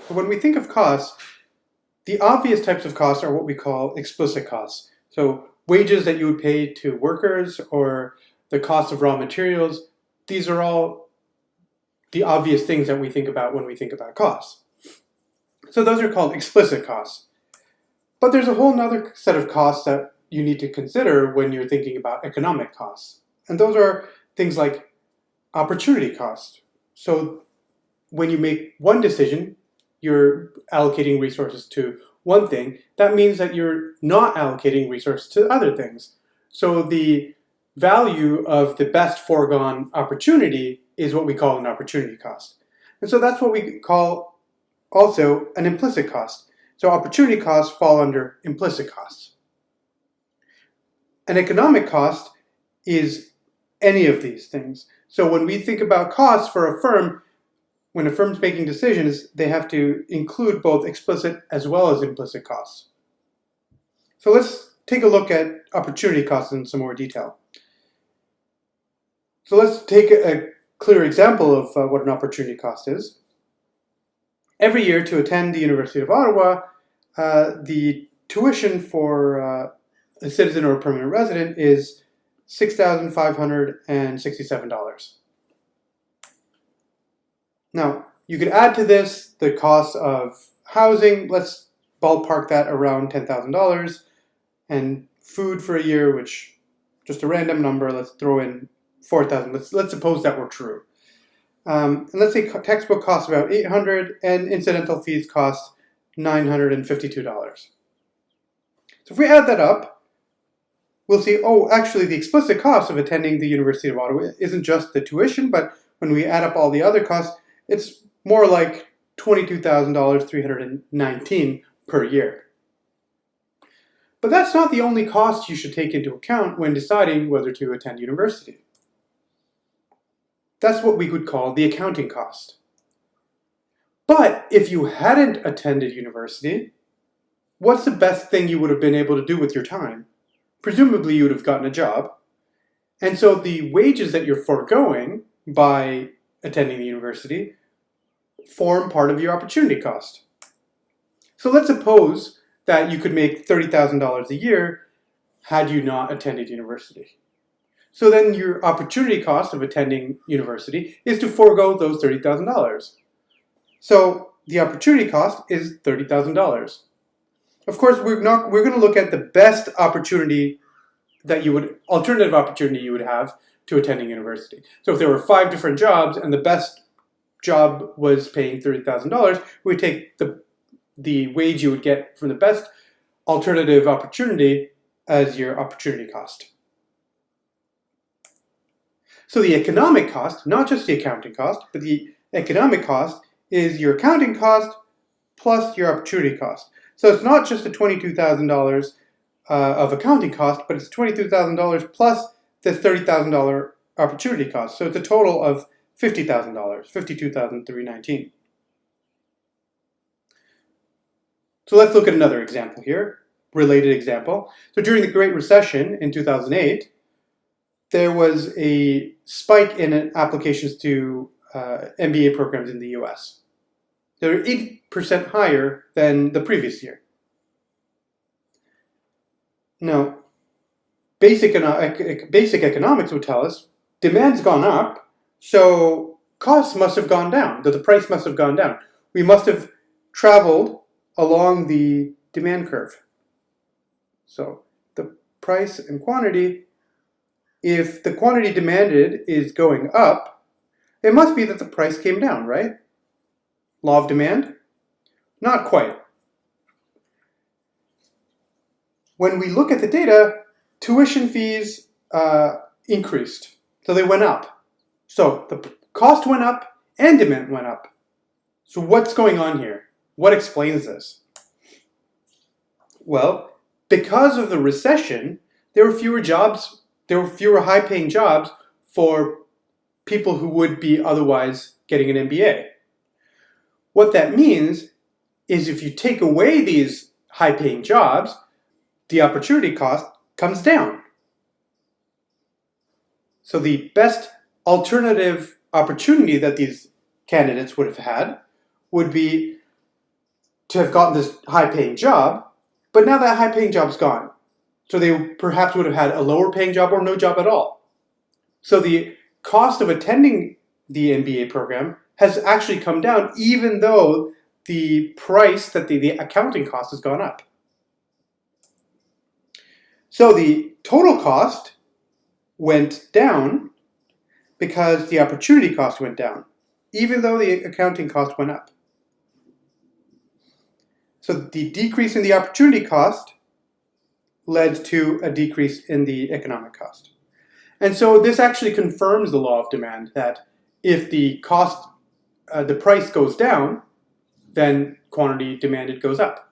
When we think of costs, the obvious types of costs are what we call explicit costs. So wages that you would pay to workers or the cost of raw materials, these are all the obvious things that we think about when we think about costs. So those are called explicit costs. But there's a whole other set of costs that you need to consider when you're thinking about economic costs. And those are things like opportunity costs. So when you make one decision, you're allocating resources to one thing. That means that you're not allocating resources to other things. So the value of the best foregone opportunity is what we call an opportunity cost. And so that's what we call also an implicit cost. So opportunity costs fall under implicit costs. An economic cost is any of these things. So when we think about costs for a firm, when a firm's making decisions, they have to include both explicit as well as implicit costs. So let's take a look at opportunity costs in some more detail. So let's take a clear example of what an opportunity cost is. Every year to attend the University of Ottawa, the tuition for a citizen or a permanent resident is $6,567. Now, you could add to this the cost of housing. Let's ballpark that around $10,000. And food for a year, which, just a random number, let's throw in $4,000. Let's suppose that were true. And let's say textbook costs about $800 and incidental fees cost $952. So if we add that up, we'll see, oh, actually the explicit cost of attending the University of Ottawa isn't just the tuition, but when we add up all the other costs, it's more like $22,319 per year. But that's not the only cost you should take into account when deciding whether to attend university. That's what we would call the accounting cost. But if you hadn't attended university, what's the best thing you would have been able to do with your time? Presumably you would have gotten a job. And so the wages that you're foregoing by attending the university form part of your opportunity cost. So let's suppose that you could make $30,000 a year had you not attended university. So then your opportunity cost of attending university is to forego those $30,000. So the opportunity cost is $30,000. Of course, we're going to look at the best opportunity alternative opportunity you would have to attending university. So if there were 5 different jobs and the best job was paying $30,000, we would take the wage you would get from the best alternative opportunity as your opportunity cost. So the economic cost, not just the accounting cost, but the economic cost is your accounting cost plus your opportunity cost. So it's not just the $22,000 of accounting cost, but it's $22,000 plus the $30,000 opportunity cost. So it's a total of $50,000, $52,319. So let's look at another example here, related example. So during the Great Recession in 2008, there was a spike in applications to MBA programs in the US. They were 80% higher than the previous year. Now, basic economics would tell us demand's gone up, so costs must have gone down, the price must have gone down. We must have traveled along the demand curve. So the price and quantity, if the quantity demanded is going up, it must be that the price came down, right? Law of demand? Not quite. When we look at the data, tuition fees increased. So they went up. So the cost went up and demand went up. So what's going on here? What explains this? Well, because of the recession, there were fewer jobs, there were fewer high-paying jobs for people who would be otherwise getting an MBA. What that means is if you take away these high-paying jobs, the opportunity cost comes down. So the best alternative opportunity that these candidates would have had would be to have gotten this high-paying job, but now that high-paying job's gone. So they perhaps would have had a lower-paying job or no job at all. So the cost of attending the MBA program has actually come down, even though the price that the accounting cost has gone up. So the total cost went down because the opportunity cost went down, even though the accounting cost went up. So the decrease in the opportunity cost led to a decrease in the economic cost. And so this actually confirms the law of demand, that if the price goes down, then quantity demanded goes up.